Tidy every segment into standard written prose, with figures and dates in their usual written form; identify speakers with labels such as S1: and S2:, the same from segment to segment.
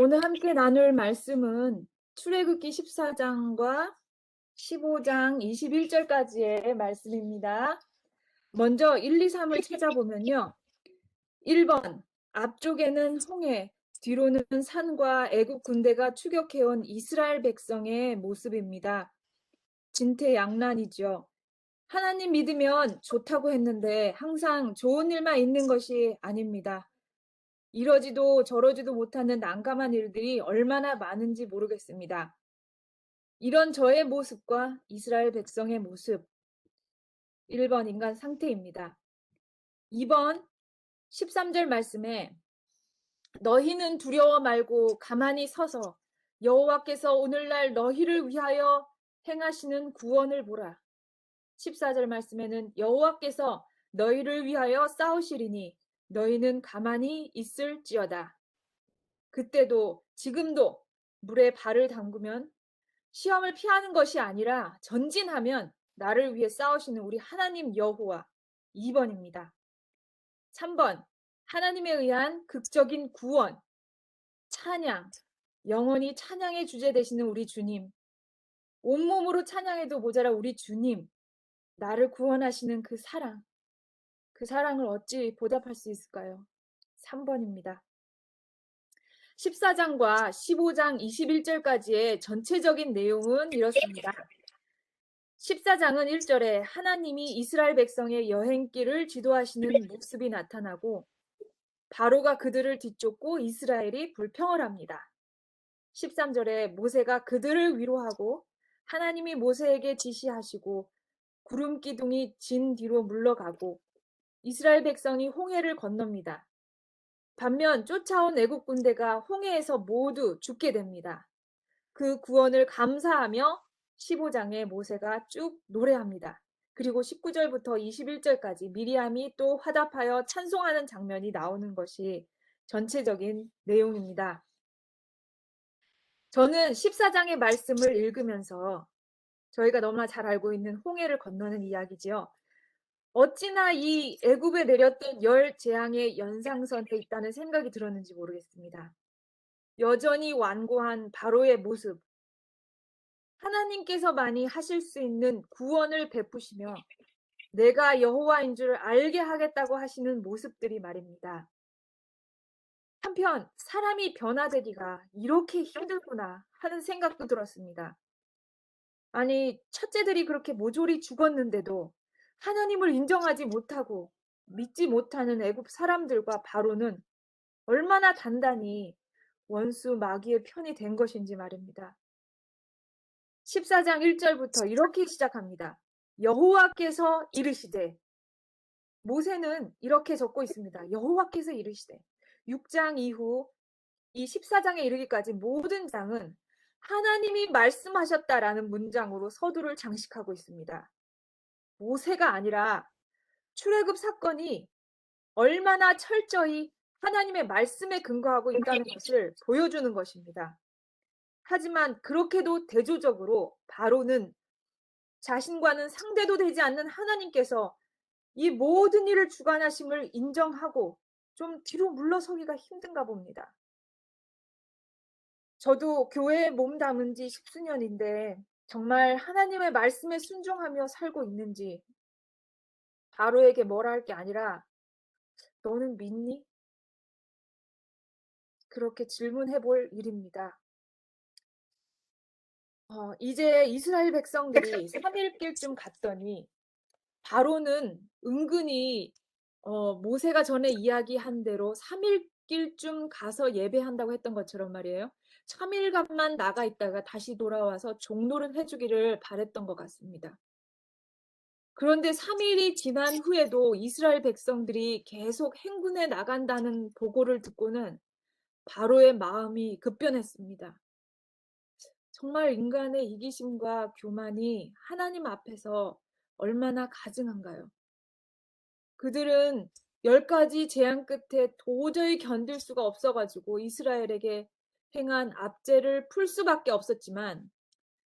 S1: 오늘 함께 나눌 말씀은 출애굽기 14장과 15장 21절까지의 말씀입니다. 먼저 1, 2, 3을 찾아보면요. 1번, 앞쪽에는 홍해, 뒤로는 산과 애국 군대가 추격해온 이스라엘 백성의 모습입니다. 진퇴양난이죠. 하나님 믿으면 좋다고 했는데 항상 좋은 일만 있는 것이 아닙니다. 이러지도 저러지도 못하는 난감한 일들이 얼마나 많은지 모르겠습니다. 이런 저의 모습과 이스라엘 백성의 모습, 1번 인간 상태입니다. 2번 13절 말씀에 너희는 두려워 말고 가만히 서서 여호와께서 오늘날 너희를 위하여 행하시는 구원을 보라. 14절 말씀에는 여호와께서 너희를 위하여 싸우시리니 너희는 가만히 있을지어다. 그때도 지금도 물에 발을 담그면 시험을 피하는 것이 아니라 전진하면 나를 위해 싸우시는 우리 하나님 여호와. 2번입니다. 3번 하나님에 의한 극적인 구원, 찬양, 영원히 찬양의 주제 되시는 우리 주님. 온몸으로 찬양해도 모자라 우리 주님. 나를 구원하시는 그 사랑을 어찌 보답할 수 있을까요? 3번입니다. 14장과 15장 21절까지의 전체적인 내용은 이렇습니다. 14장은 1절에 하나님이 이스라엘 백성의 여행길을 지도하시는 모습이 나타나고 바로가 그들을 뒤쫓고 이스라엘이 불평을 합니다. 13절에 모세가 그들을 위로하고 하나님이 모세에게 지시하시고 구름 기둥이 진 뒤로 물러가고 이스라엘 백성이 홍해를 건넙니다. 반면 쫓아온 애국 군대가 홍해에서 모두 죽게 됩니다. 그 구원을 감사하며 15장에 모세가 쭉 노래합니다. 그리고 19절부터 21절까지 미리암이 또 화답하여 찬송하는 장면이 나오는 것이 전체적인 내용입니다. 저는 14장의 말씀을 읽으면서 저희가 너무나 잘 알고 있는 홍해를 건너는 이야기지요. 어찌나 이 애굽에 내렸던 열 재앙의 연상선에 있다는 생각이 들었는지 모르겠습니다. 여전히 완고한 바로의 모습, 하나님께서만이 하실 수 있는 구원을 베푸시며 내가 여호와인 줄 알게 하겠다고 하시는 모습들이 말입니다. 한편 사람이 변화되기가 이렇게 힘들구나 하는 생각도 들었습니다. 아니, 첫째들이 그렇게 모조리 죽었는데도 하나님을 인정하지 못하고 믿지 못하는 애굽 사람들과 바로는 얼마나 단단히 원수 마귀의 편이 된 것인지 말입니다. 14장 1절부터 이렇게 시작합니다. 여호와께서 이르시되, 모세는 이렇게 적고 있습니다. 여호와께서 이르시되. 6장 이후 이 14장에 이르기까지 모든 장은 하나님이 말씀하셨다라는 문장으로 서두를 장식하고 있습니다. 모세가 아니라 출애굽 사건이 얼마나 철저히 하나님의 말씀에 근거하고 있다는 것을 보여주는 것입니다. 하지만 그렇게도 대조적으로 바로는 자신과는 상대도 되지 않는 하나님께서 이 모든 일을 주관하심을 인정하고 좀 뒤로 물러서기가 힘든가 봅니다. 저도 교회에 몸담은 지 십수년인데 정말 하나님의 말씀에 순종하며 살고 있는지 바로에게 뭐라 할 게 아니라 너는 믿니? 그렇게 질문해 볼 일입니다. 이제 이스라엘 백성들이 3일길쯤 갔더니 바로는 은근히 모세가 전에 이야기한 대로 3일길쯤 가서 예배한다고 했던 것처럼 말이에요. 3일간만 나가 있다가 다시 돌아와서 종노릇 해주기를 바랬던 것 같습니다. 그런데 3일이 지난 후에도 이스라엘 백성들이 계속 행군해 나간다는 보고를 듣고는 바로의 마음이 급변했습니다. 정말 인간의 이기심과 교만이 하나님 앞에서 얼마나 가증한가요? 그들은 10가지 재앙 끝에 도저히 견딜 수가 없어가지고 이스라엘에게 행한 압제를 풀 수밖에 없었지만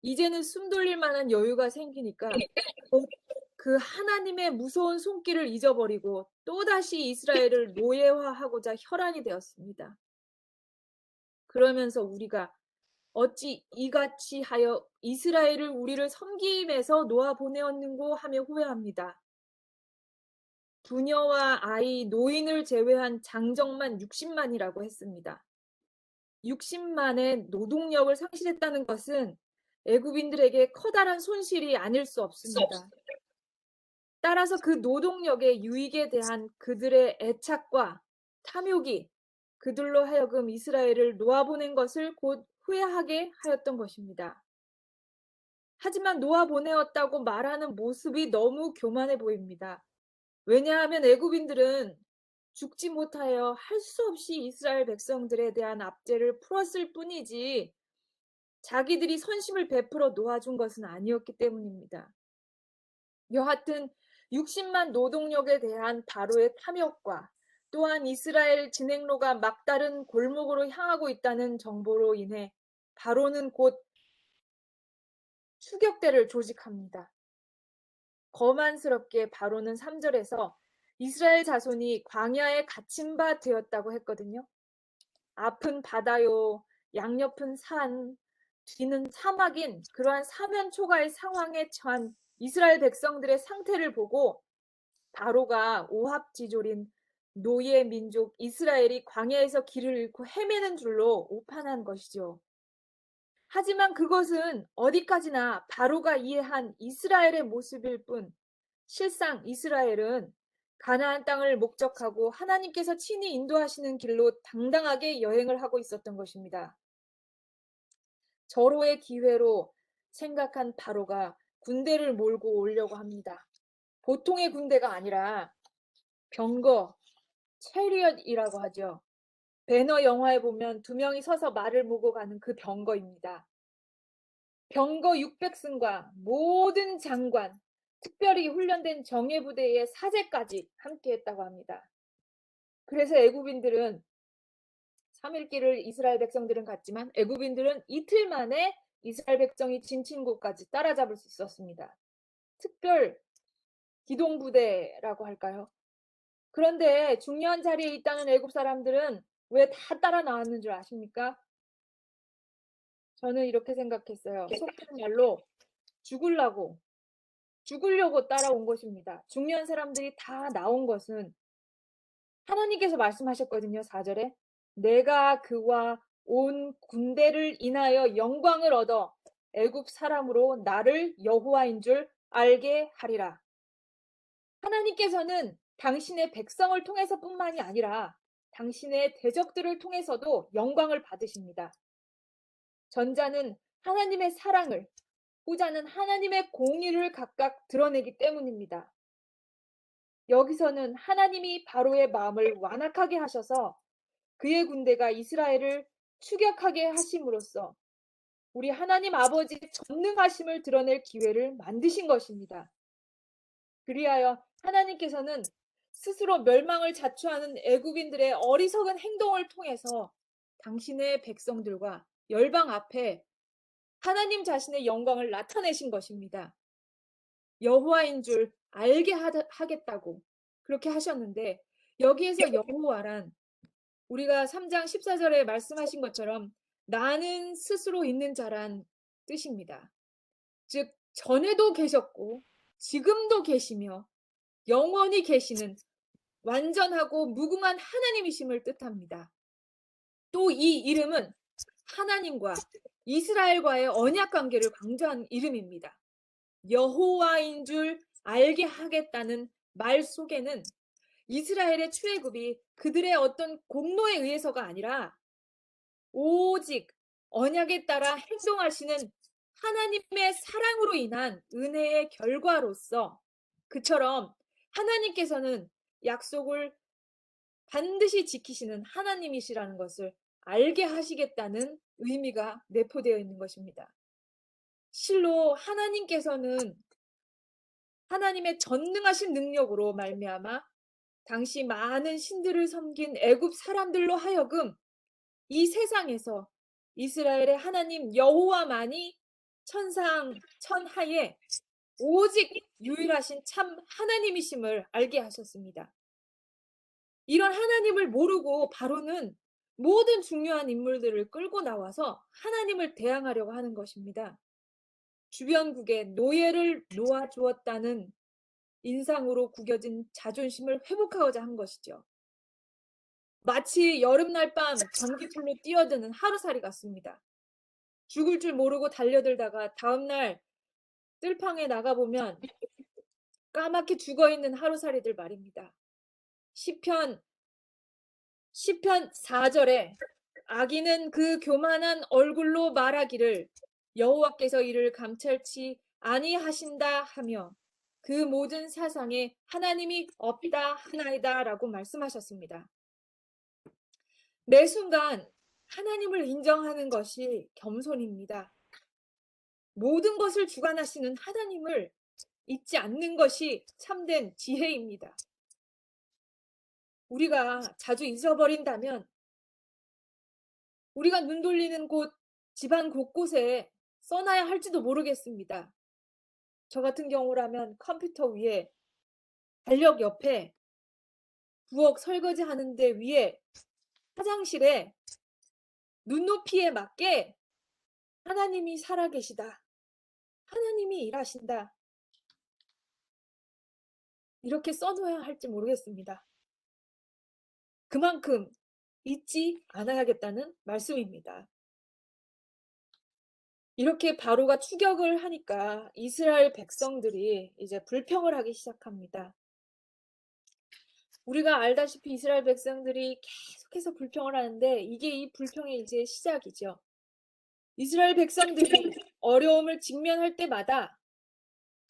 S1: 이제는 숨 돌릴 만한 여유가 생기니까 그 하나님의 무서운 손길을 잊어버리고 또다시 이스라엘을 노예화하고자 혈안이 되었습니다. 그러면서 우리가 어찌 이같이 하여 이스라엘을 우리를 섬김에서 놓아 보내었는고 하며 후회합니다. 부녀와 아이, 노인을 제외한 장정만 60만이라고 했습니다. 60만의 노동력을 상실했다는 것은 애굽인들에게 커다란 손실이 아닐 수 없습니다. 따라서 그 노동력의 유익에 대한 그들의 애착과 탐욕이 그들로 하여금 이스라엘을 놓아보낸 것을 곧 후회하게 하였던 것입니다. 하지만 놓아보내었다고 말하는 모습이 너무 교만해 보입니다. 왜냐하면 애굽인들은 죽지 못하여 할 수 없이 이스라엘 백성들에 대한 압제를 풀었을 뿐이지 자기들이 선심을 베풀어 놓아준 것은 아니었기 때문입니다. 여하튼 60만 노동력에 대한 바로의 탐욕과 또한 이스라엘 진행로가 막다른 골목으로 향하고 있다는 정보로 인해 바로는 곧 추격대를 조직합니다. 거만스럽게 바로는 3절에서 이스라엘 자손이 광야에 갇힌 바 되었다고 했거든요. 앞은 바다요, 양옆은 산, 뒤는 사막인 그러한 사면초가의 상황에 처한 이스라엘 백성들의 상태를 보고 바로가 오합지졸인 노예 민족 이스라엘이 광야에서 길을 잃고 헤매는 줄로 오판한 것이죠. 하지만 그것은 어디까지나 바로가 이해한 이스라엘의 모습일 뿐 실상 이스라엘은 가나안 땅을 목적하고 하나님께서 친히 인도하시는 길로 당당하게 여행을 하고 있었던 것입니다. 절호의 기회로 생각한 바로가 군대를 몰고 오려고 합니다. 보통의 군대가 아니라 병거, 체리엇이라고 하죠. 배너 영화에 보면 두 명이 서서 말을 몰고 가는 그 병거입니다. 병거 600승과 모든 장관, 특별히 훈련된 정예부대의 사제까지 함께했다고 합니다. 그래서 애굽인들은 3일길을 이스라엘 백성들은 갔지만 애굽인들은 이틀 만에 이스라엘 백성이 진친 곳까지 따라잡을 수 있었습니다. 특별 기동부대라고 할까요? 그런데 중요한 자리에 있다는 애굽 사람들은 왜 다 따라 나왔는 줄 아십니까? 저는 이렇게 생각했어요. 속된 말로 죽으려고 따라온 것입니다. 중요한 사람들이 다 나온 것은 하나님께서 말씀하셨거든요. 4절에 내가 그와 온 군대를 인하여 영광을 얻어 애굽 사람으로 나를 여호와인 줄 알게 하리라. 하나님께서는 당신의 백성을 통해서뿐만이 아니라 당신의 대적들을 통해서도 영광을 받으십니다. 전자는 하나님의 사랑을, 후자는 하나님의 공의를 각각 드러내기 때문입니다. 여기서는 하나님이 바로의 마음을 완악하게 하셔서 그의 군대가 이스라엘을 추격하게 하심으로써 우리 하나님 아버지의 전능하심을 드러낼 기회를 만드신 것입니다. 그리하여 하나님께서는 스스로 멸망을 자초하는 애굽인들의 어리석은 행동을 통해서 당신의 백성들과 열방 앞에 하나님 자신의 영광을 나타내신 것입니다. 여호와인 줄 알게 하겠다고 그렇게 하셨는데 여기에서 여호와란 우리가 3장 14절에 말씀하신 것처럼 나는 스스로 있는 자란 뜻입니다. 즉 전에도 계셨고 지금도 계시며 영원히 계시는 완전하고 무궁한 하나님이심을 뜻합니다. 또 이 이름은 하나님과 이스라엘과의 언약 관계를 강조한 이름입니다. 여호와인 줄 알게 하겠다는 말 속에는 이스라엘의 출애굽이 그들의 어떤 공로에 의해서가 아니라 오직 언약에 따라 행동하시는 하나님의 사랑으로 인한 은혜의 결과로서 그처럼 하나님께서는 약속을 반드시 지키시는 하나님이시라는 것을 알게 하시겠다는 의미가 내포되어 있는 것입니다. 실로 하나님께서는 하나님의 전능하신 능력으로 말미암아 당시 많은 신들을 섬긴 애굽 사람들로 하여금 이 세상에서 이스라엘의 하나님 여호와만이 천상 천하에 오직 유일하신 참 하나님이심을 알게 하셨습니다. 이런 하나님을 모르고 바로는 모든 중요한 인물들을 끌고 나와서 하나님을 대항하려고 하는 것입니다. 주변국에 노예를 놓아주었다는 인상으로 구겨진 자존심을 회복하고자 한 것이죠. 마치 여름날 밤 전기불로 뛰어드는 하루살이 같습니다. 죽을 줄 모르고 달려들다가 다음날 뜰팡에 나가보면 까맣게 죽어있는 하루살이들 말입니다. 시편 4절에 악인은 그 교만한 얼굴로 말하기를 여호와께서 이를 감찰치 아니하신다 하며 그 모든 사상에 하나님이 없다 하나이다 라고 말씀하셨습니다. 매 순간 하나님을 인정하는 것이 겸손입니다. 모든 것을 주관하시는 하나님을 잊지 않는 것이 참된 지혜입니다. 우리가 자주 잊어버린다면 우리가 눈 돌리는 곳, 집안 곳곳에 써놔야 할지도 모르겠습니다. 저 같은 경우라면 컴퓨터 위에, 달력 옆에, 부엌 설거지 하는데 위에, 화장실에 눈높이에 맞게 하나님이 살아계시다. 하나님이 일하신다. 이렇게 써놓아야 할지 모르겠습니다. 그만큼 잊지 않아야겠다는 말씀입니다. 이렇게 바로가 추격을 하니까 이스라엘 백성들이 이제 불평을 하기 시작합니다. 우리가 알다시피 이스라엘 백성들이 계속해서 불평을 하는데 이게 이 불평의 이제 시작이죠. 이스라엘 백성들이 어려움을 직면할 때마다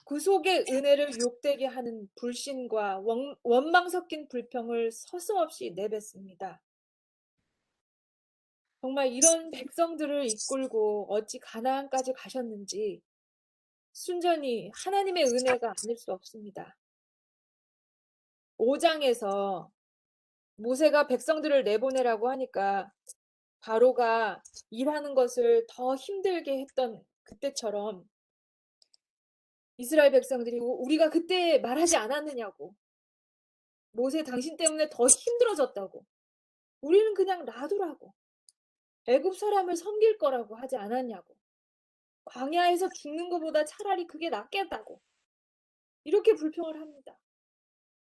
S1: 그 속에 은혜를 욕되게 하는 불신과 원망 섞인 불평을 서슴없이 내뱉습니다. 정말 이런 백성들을 이끌고 어찌 가나안까지 가셨는지 순전히 하나님의 은혜가 아닐 수 없습니다. 5장에서 모세가 백성들을 내보내라고 하니까 바로가 일하는 것을 더 힘들게 했던 그때처럼 이스라엘 백성들이 우리가 그때 말하지 않았느냐고, 모세 당신 때문에 더 힘들어졌다고, 우리는 그냥 놔두라고, 애굽 사람을 섬길 거라고 하지 않았냐고, 광야에서 죽는 것보다 차라리 그게 낫겠다고 이렇게 불평을 합니다.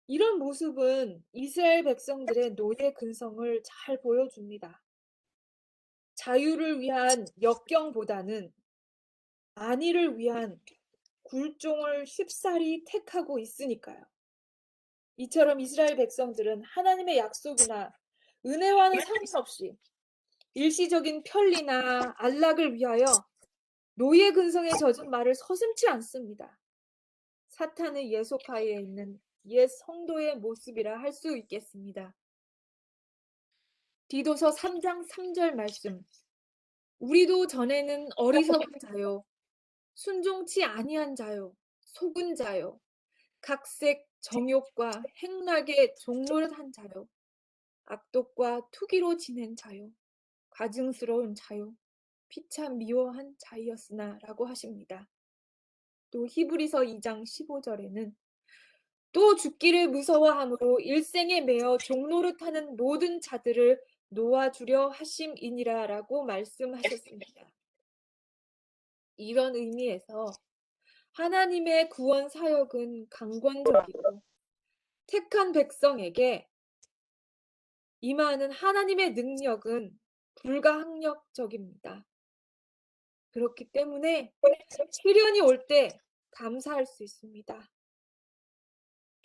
S1: 이런 모습은 이스라엘 백성들의 노예 근성을 잘 보여줍니다. 자유를 위한 역경보다는 안위를 위한 굴종을 쉽사리 택하고 있으니까요. 이처럼 이스라엘 백성들은 하나님의 약속이나 은혜와는 상관없이 일시적인 편리나 안락을 위하여 노예 근성에 젖은 말을 서슴지 않습니다. 사탄의 예속하에 있는 옛 성도의 모습이라 할 수 있겠습니다. 디도서 3장 3절 말씀. 우리도 전에는 어리석은 자요, 순종치 아니한 자요, 속은 자요, 각색 정욕과 행락에 종노릇한 자요, 악독과 투기로 지낸 자요, 가증스러운 자요, 피차 미워한 자이었으나 라고 하십니다. 또 히브리서 2장 15절에는 또 죽기를 무서워함으로 일생에 매여 종노릇하는 모든 자들을 놓아주려 하심이니라 라고 말씀하셨습니다. 이런 의미에서 하나님의 구원 사역은 강권적이고 택한 백성에게 임하는 하나님의 능력은 불가항력적입니다. 그렇기 때문에 시련이 올 때 감사할 수 있습니다.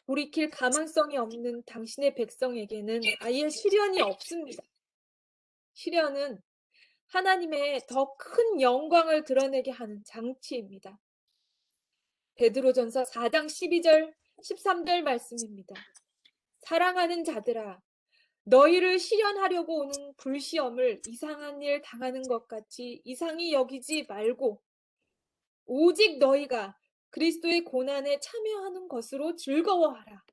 S1: 돌이킬 가망성이 없는 당신의 백성에게는 아예 시련이 없습니다. 시련은 하나님의 더 큰 영광을 드러내게 하는 장치입니다. 베드로전서 4장 12절 13절 말씀입니다. 사랑하는 자들아, 너희를 시련하려고 오는 불시험을 이상한 일 당하는 것 같이 이상히 여기지 말고 오직 너희가 그리스도의 고난에 참여하는 것으로 즐거워하라.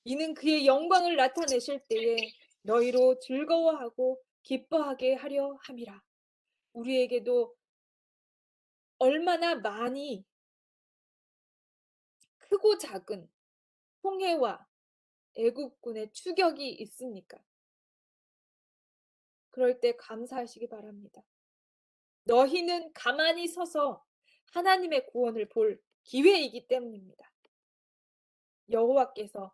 S1: 이는 그의 영광을 나타내실 때에 너희로 즐거워하고 기뻐하게 하려 함이라. 우리에게도 얼마나 많이 크고 작은 홍해와 애국군의 추격이 있습니까? 그럴 때 감사하시기 바랍니다. 너희는 가만히 서서 하나님의 구원을 볼 기회이기 때문입니다. 여호와께서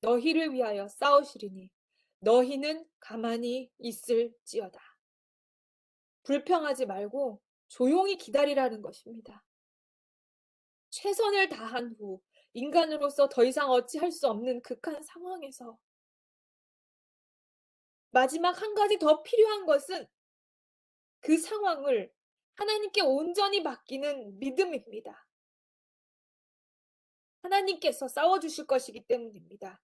S1: 너희를 위하여 싸우시리니 너희는 가만히 있을지어다. 불평하지 말고 조용히 기다리라는 것입니다. 최선을 다한 후 인간으로서 더 이상 어찌할 수 없는 극한 상황에서 마지막 한 가지 더 필요한 것은 그 상황을 하나님께 온전히 맡기는 믿음입니다. 하나님께서 싸워주실 것이기 때문입니다.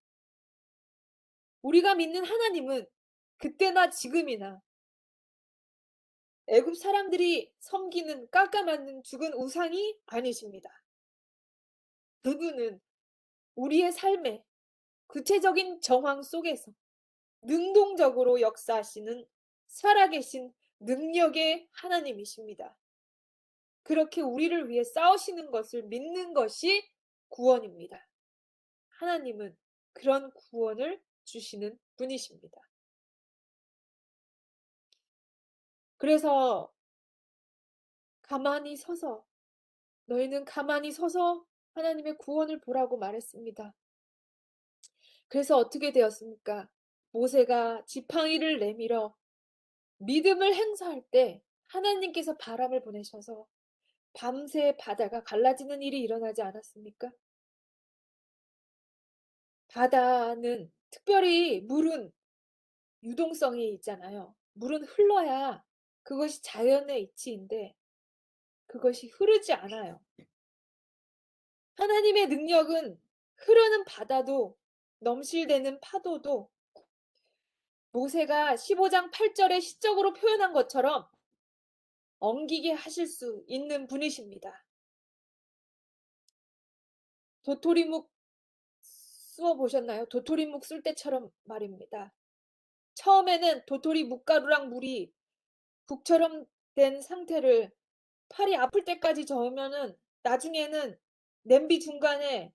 S1: 우리가 믿는 하나님은 그때나 지금이나 애굽 사람들이 섬기는 깎아맞는 죽은 우상이 아니십니다. 그분은 우리의 삶의 구체적인 정황 속에서 능동적으로 역사하시는 살아계신 능력의 하나님이십니다. 그렇게 우리를 위해 싸우시는 것을 믿는 것이 구원입니다. 하나님은 그런 구원을 주시는 분이십니다. 그래서 가만히 서서 너희는 가만히 서서 하나님의 구원을 보라고 말했습니다. 그래서 어떻게 되었습니까? 모세가 지팡이를 내밀어 믿음을 행사할 때 하나님께서 바람을 보내셔서 밤새 바다가 갈라지는 일이 일어나지 않았습니까? 바다는 특별히 물은 유동성이 있잖아요. 물은 흘러야 그것이 자연의 이치인데 그것이 흐르지 않아요. 하나님의 능력은 흐르는 바다도 넘실대는 파도도 모세가 15장 8절에 시적으로 표현한 것처럼 엉기게 하실 수 있는 분이십니다. 도토리묵 쑤어 보셨나요? 도토리묵 쓸 때처럼 말입니다. 처음에는 도토리 묵가루랑 물이 국처럼 된 상태를 팔이 아플 때까지 저으면은 나중에는 냄비 중간에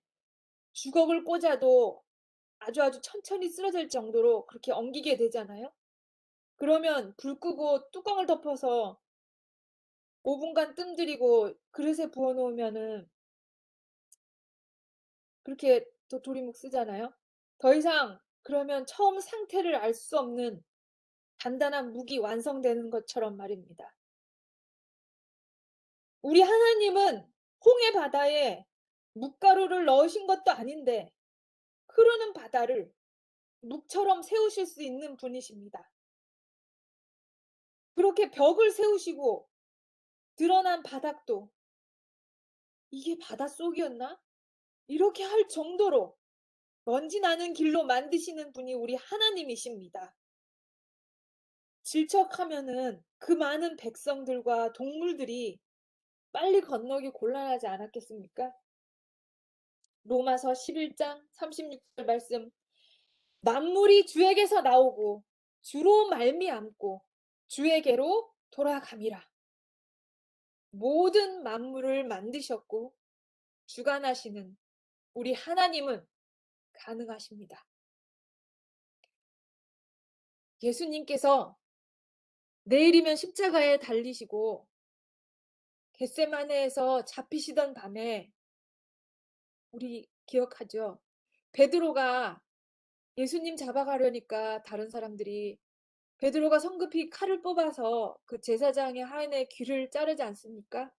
S1: 주걱을 꽂아도 아주 천천히 쓰러질 정도로 그렇게 엉기게 되잖아요. 그러면 불 끄고 뚜껑을 덮어서 5분간 뜸들이고 그릇에 부어 놓으면은 그렇게 도토리묵 쓰잖아요. 더 이상 그러면 처음 상태를 알 수 없는 단단한 묵이 완성되는 것처럼 말입니다. 우리 하나님은 홍해 바다에 묵가루를 넣으신 것도 아닌데 흐르는 바다를 묵처럼 세우실 수 있는 분이십니다. 그렇게 벽을 세우시고 드러난 바닥도 이게 바닷속이었나? 이렇게 할 정도로 먼지 나는 길로 만드시는 분이 우리 하나님이십니다. 질척하면은 그 많은 백성들과 동물들이 빨리 건너기 곤란하지 않았겠습니까? 로마서 11장 36절 말씀. 만물이 주에게서 나오고 주로 말미암고 주에게로 돌아감이라. 모든 만물을 만드셨고 주관하시는 우리 하나님은 가능하십니다. 예수님께서 내일이면 십자가에 달리시고 겟세마네에서 잡히시던 밤에 우리 기억하죠? 베드로가 예수님 잡아가려니까 다른 사람들이 베드로가 성급히 칼을 뽑아서 그 제사장의 하인의 귀를 자르지 않습니까?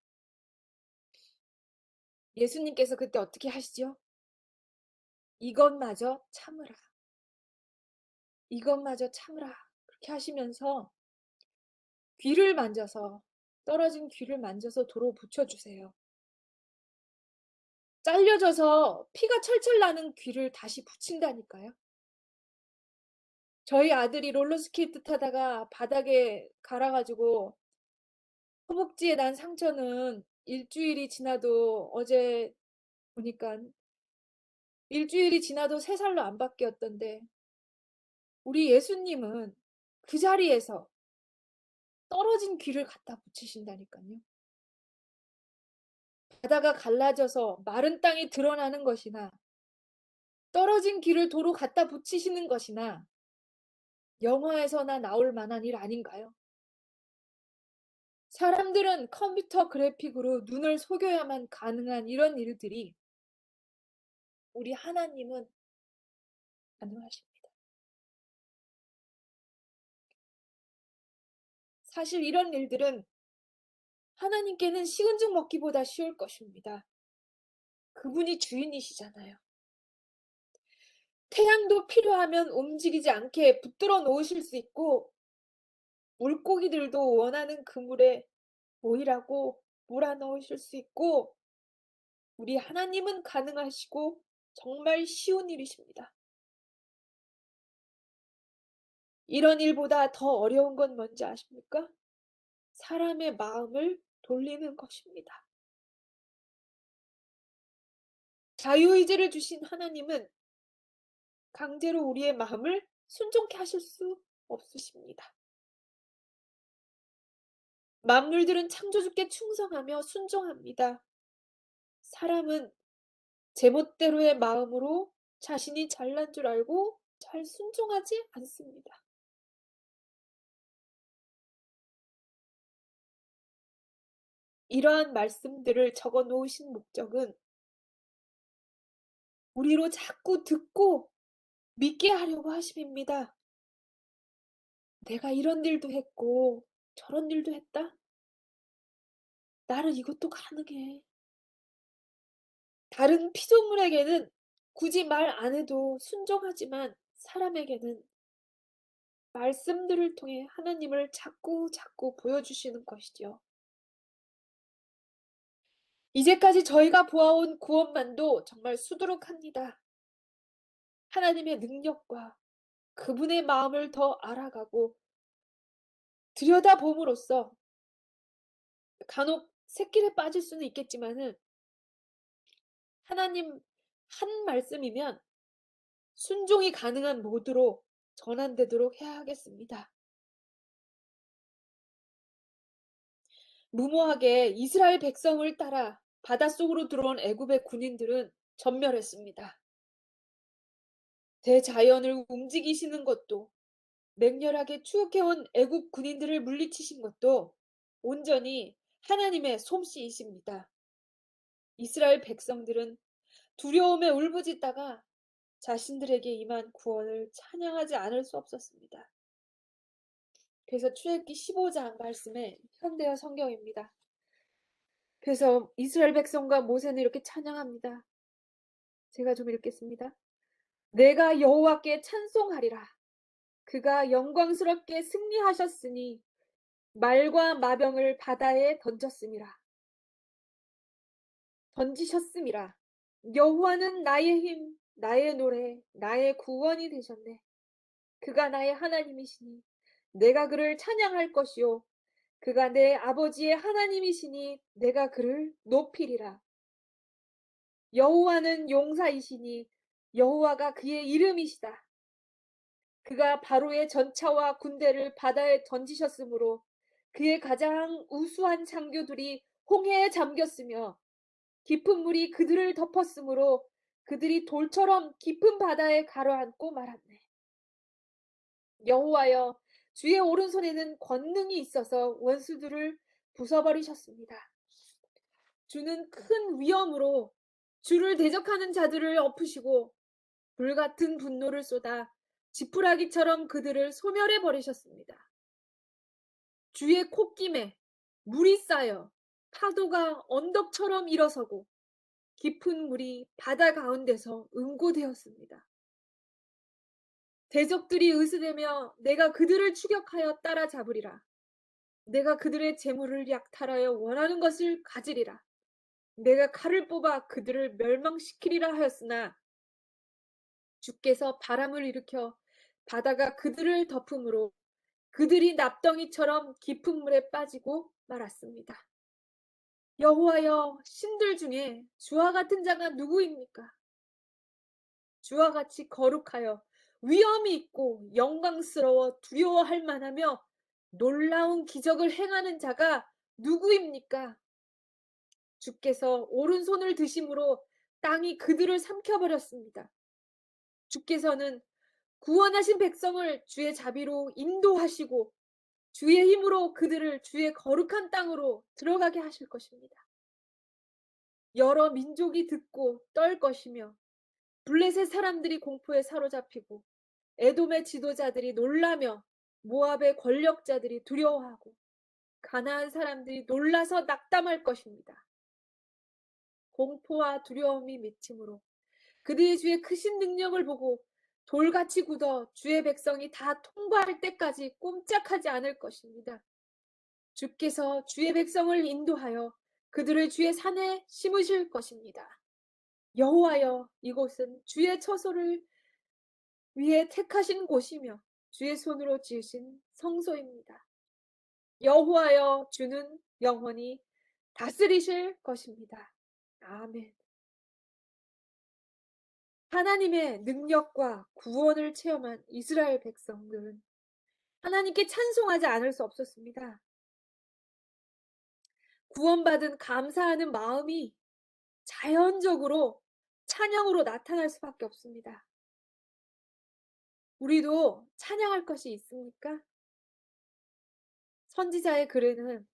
S1: 예수님께서 그때 어떻게 하시죠? 이것마저 참으라. 이것마저 참으라. 그렇게 하시면서 귀를 만져서 떨어진 귀를 만져서 도로 붙여주세요. 잘려져서 피가 철철 나는 귀를 다시 붙인다니까요. 저희 아들이 롤러스케이트 타다가 바닥에 갈아가지고 허벅지에 난 상처는 일주일이 지나도 어제 보니까 일주일이 지나도 3살로 안 바뀌었던데 우리 예수님은 그 자리에서 떨어진 귀를 갖다 붙이신다니까요. 바다가 갈라져서 마른 땅이 드러나는 것이나 떨어진 귀를 도로 갖다 붙이시는 것이나 영화에서나 나올 만한 일 아닌가요? 사람들은 컴퓨터 그래픽으로 눈을 속여야만 가능한 이런 일들이 우리 하나님은 가능하십니다. 사실 이런 일들은 하나님께는 식은 죽 먹기보다 쉬울 것입니다. 그분이 주인이시잖아요. 태양도 필요하면 움직이지 않게 붙들어 놓으실 수 있고, 물고기들도 원하는 그물에 모이라고 몰아 넣으실 수 있고, 우리 하나님은 가능하시고 정말 쉬운 일이십니다. 이런 일보다 더 어려운 건 뭔지 아십니까? 사람의 마음을 돌리는 것입니다. 자유의지를 주신 하나님은 강제로 우리의 마음을 순종케 하실 수 없으십니다. 만물들은 창조주께 충성하며 순종합니다. 사람은 제멋대로의 마음으로 자신이 잘난 줄 알고 잘 순종하지 않습니다. 이러한 말씀들을 적어 놓으신 목적은 우리로 자꾸 듣고 믿게 하려고 하심입니다. 내가 이런 일도 했고 저런 일도 했다? 나는 이것도 가능해. 다른 피조물에게는 굳이 말 안 해도 순종하지만 사람에게는 말씀들을 통해 하나님을 자꾸 보여주시는 것이죠. 이제까지 저희가 보아온 구원만도 정말 수두룩합니다. 하나님의 능력과 그분의 마음을 더 알아가고 들여다봄으로써 간혹 새길에 빠질 수는 있겠지만은 하나님 한 말씀이면 순종이 가능한 모드로 전환되도록 해야 하겠습니다. 무모하게 이스라엘 백성을 따라 바닷속으로 들어온 애굽의 군인들은 전멸했습니다. 대자연을 움직이시는 것도 맹렬하게 추격해온 애굽 군인들을 물리치신 것도 온전히 하나님의 솜씨이십니다. 이스라엘 백성들은 두려움에 울부짖다가 자신들에게 임한 구원을 찬양하지 않을 수 없었습니다. 그래서 출애굽기 15장 말씀에 현대어 성경입니다. 그래서 이스라엘 백성과 모세는 이렇게 찬양합니다. 제가 좀 읽겠습니다. 내가 여호와께 찬송하리라. 그가 영광스럽게 승리하셨으니 말과 마병을 바다에 던지셨음이라. 여호와는 나의 힘, 나의 노래, 나의 구원이 되셨네. 그가 나의 하나님이시니 내가 그를 찬양할 것이요. 그가 내 아버지의 하나님이시니 내가 그를 높이리라. 여호와는 용사이시니 여호와가 그의 이름이시다. 그가 바로의 전차와 군대를 바다에 던지셨으므로 그의 가장 우수한 장교들이 홍해에 잠겼으며 깊은 물이 그들을 덮었으므로 그들이 돌처럼 깊은 바다에 가라앉고 말았네. 여호와여, 주의 오른손에는 권능이 있어서 원수들을 부숴버리셨습니다. 주는 큰 위엄으로 주를 대적하는 자들을 엎으시고 불같은 분노를 쏟아 지푸라기처럼 그들을 소멸해 버리셨습니다. 주의 콧김에 물이 쌓여 파도가 언덕처럼 일어서고 깊은 물이 바다 가운데서 응고되었습니다. 대적들이 으스대며 내가 그들을 추격하여 따라잡으리라. 내가 그들의 재물을 약탈하여 원하는 것을 가지리라. 내가 칼을 뽑아 그들을 멸망시키리라 하였으나 주께서 바람을 일으켜 바다가 그들을 덮음으로 그들이 납덩이처럼 깊은 물에 빠지고 말았습니다. 여호와여, 신들 중에 주와 같은 자가 누구입니까? 주와 같이 거룩하여 위엄이 있고 영광스러워 두려워할 만하며 놀라운 기적을 행하는 자가 누구입니까? 주께서 오른손을 드심으로 땅이 그들을 삼켜버렸습니다. 주께서는 구원하신 백성을 주의 자비로 인도하시고 주의 힘으로 그들을 주의 거룩한 땅으로 들어가게 하실 것입니다. 여러 민족이 듣고 떨 것이며 블레셋 사람들이 공포에 사로잡히고 에돔의 지도자들이 놀라며 모압의 권력자들이 두려워하고 가나안 사람들이 놀라서 낙담할 것입니다. 공포와 두려움이 미침으로 그들이 주의 크신 능력을 보고 돌같이 굳어 주의 백성이 다 통과할 때까지 꼼짝하지 않을 것입니다. 주께서 주의 백성을 인도하여 그들을 주의 산에 심으실 것입니다. 여호와여, 이곳은 주의 처소를 위해 택하신 곳이며 주의 손으로 지으신 성소입니다. 여호와여, 주는 영원히 다스리실 것입니다. 아멘. 하나님의 능력과 구원을 체험한 이스라엘 백성들은 하나님께 찬송하지 않을 수 없었습니다. 구원받은 감사하는 마음이 자연적으로 찬양으로 나타날 수밖에 없습니다. 우리도 찬양할 것이 있습니까? 선지자의 글에는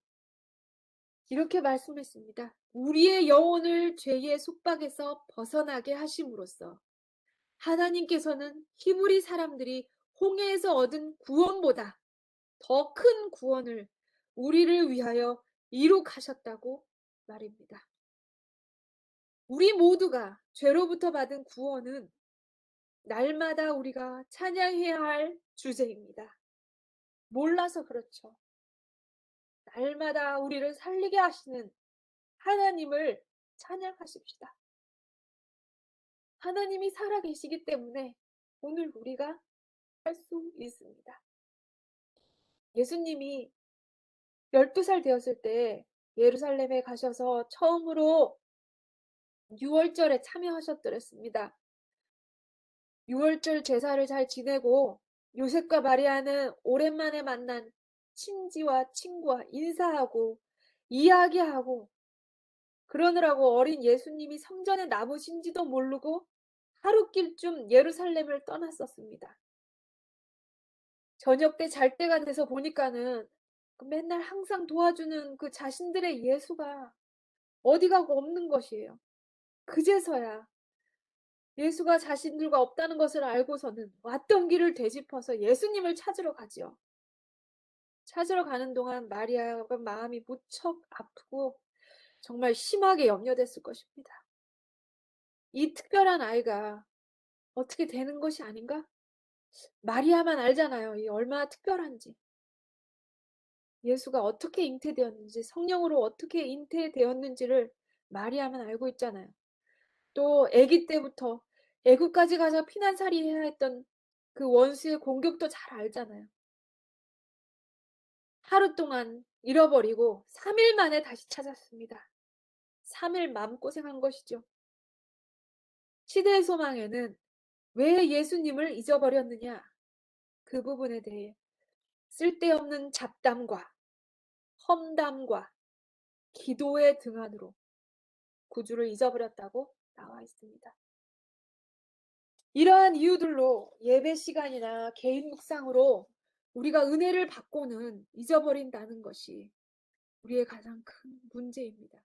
S1: 이렇게 말씀했습니다. 우리의 영혼을 죄의 속박에서 벗어나게 하심으로써 하나님께서는 히브리 사람들이 홍해에서 얻은 구원보다 더 큰 구원을 우리를 위하여 이룩하셨다고 말입니다. 우리 모두가 죄로부터 받은 구원은 날마다 우리가 찬양해야 할 주제입니다. 몰라서 그렇죠. 날마다 우리를 살리게 하시는 하나님을 찬양하십시다. 하나님이 살아계시기 때문에 오늘 우리가 할 수 있습니다. 예수님이 12살 되었을 때 예루살렘에 가셔서 처음으로 유월절에 참여하셨더랬습니다. 유월절 제사를 잘 지내고 요셉과 마리아는 오랜만에 만난 친지와 친구와 인사하고 이야기하고 그러느라고 어린 예수님이 성전에 남으신지도 모르고 하룻길쯤 예루살렘을 떠났었습니다. 저녁 때 잘 때가 돼서 보니까는 맨날 항상 도와주는 그 자신들의 예수가 어디 가고 없는 것이에요. 그제서야 예수가 자신들과 없다는 것을 알고서는 왔던 길을 되짚어서 예수님을 찾으러 가지요. 찾으러 가는 동안 마리아가 마음이 무척 아프고 정말 심하게 염려됐을 것입니다. 이 특별한 아이가 어떻게 되는 것이 아닌가? 마리아만 알잖아요. 이 얼마나 특별한지. 예수가 어떻게 잉태되었는지, 성령으로 어떻게 잉태되었는지를 마리아만 알고 있잖아요. 또 아기 때부터 애국까지 가서 피난살이 해야 했던 그 원수의 공격도 잘 알잖아요. 하루 동안 잃어버리고 3일 만에 다시 찾았습니다. 3일 마음고생한 것이죠. 시대의 소망에는 왜 예수님을 잊어버렸느냐? 그 부분에 대해 쓸데없는 잡담과 험담과 기도의 등한으로 구주를 잊어버렸다고 나와 있습니다. 이러한 이유들로 예배 시간이나 개인 묵상으로 우리가 은혜를 받고는 잊어버린다는 것이 우리의 가장 큰 문제입니다.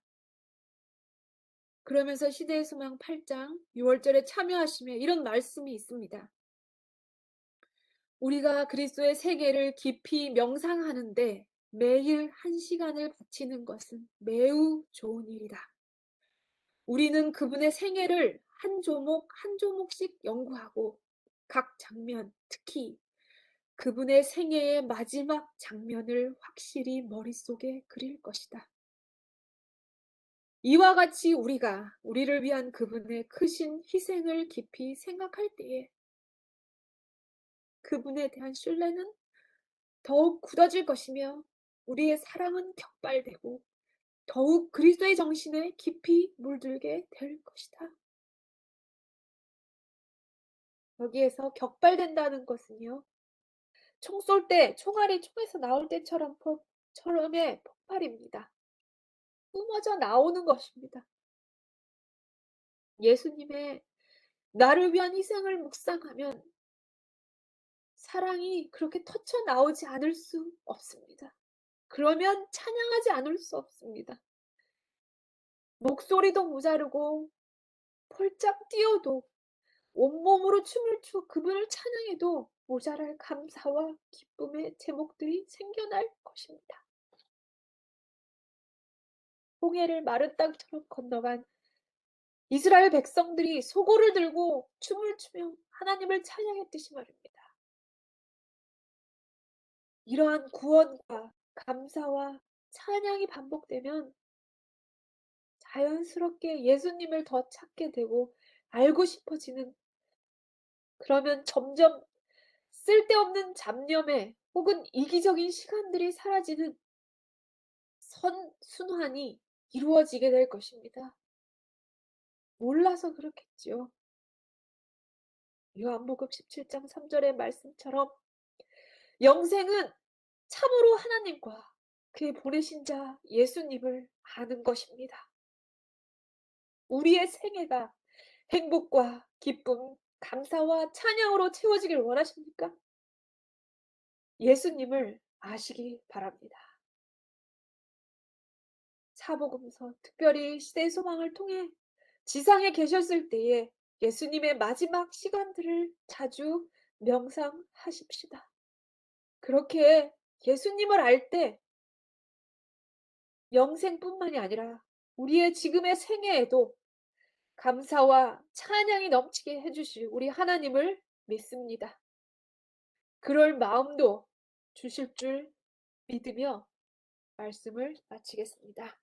S1: 그러면서 시대의 소망 8장 6월절에 참여하시며 이런 말씀이 있습니다. 우리가 그리스도의 세계를 깊이 명상하는데 매일 1시간을 바치는 것은 매우 좋은 일이다. 우리는 그분의 생애를 한 조목 한 조목씩 연구하고 각 장면, 특히 그분의 생애의 마지막 장면을 확실히 머릿속에 그릴 것이다. 이와 같이 우리가 우리를 위한 그분의 크신 희생을 깊이 생각할 때에 그분에 대한 신뢰는 더욱 굳어질 것이며 우리의 사랑은 격발되고 더욱 그리스도의 정신에 깊이 물들게 될 것이다. 여기에서 격발된다는 것은요. 총 쏠 때 총알이 총에서 나올 때처럼의 폭발입니다. 뿜어져 나오는 것입니다. 예수님의 나를 위한 희생을 묵상하면 사랑이 그렇게 터쳐 나오지 않을 수 없습니다. 그러면 찬양하지 않을 수 없습니다. 목소리도 모자르고 펄짝 뛰어도 온몸으로 춤을 추어 그분을 찬양해도 모자랄 감사와 기쁨의 제목들이 생겨날 것입니다. 홍해를 마른 땅처럼 건너간 이스라엘 백성들이 소고를 들고 춤을 추며 하나님을 찬양했듯이 말입니다. 이러한 구원과 감사와 찬양이 반복되면 자연스럽게 예수님을 더 찾게 되고 알고 싶어지는, 그러면 점점 쓸데없는 잡념에 혹은 이기적인 시간들이 사라지는 선순환이 이루어지게 될 것입니다. 몰라서 그렇겠죠. 요한복음 17장 3절의 말씀처럼 영생은 참으로 하나님과 그의 보내신 자 예수님을 아는 것입니다. 우리의 생애가 행복과 기쁨, 감사와 찬양으로 채워지길 원하십니까? 예수님을 아시기 바랍니다. 사복음서, 특별히 시대의 소망을 통해 지상에 계셨을 때에 예수님의 마지막 시간들을 자주 명상하십시다. 그렇게 예수님을 알 때 영생뿐만이 아니라 우리의 지금의 생애에도 감사와 찬양이 넘치게 해주실 우리 하나님을 믿습니다. 그럴 마음도 주실 줄 믿으며 말씀을 마치겠습니다.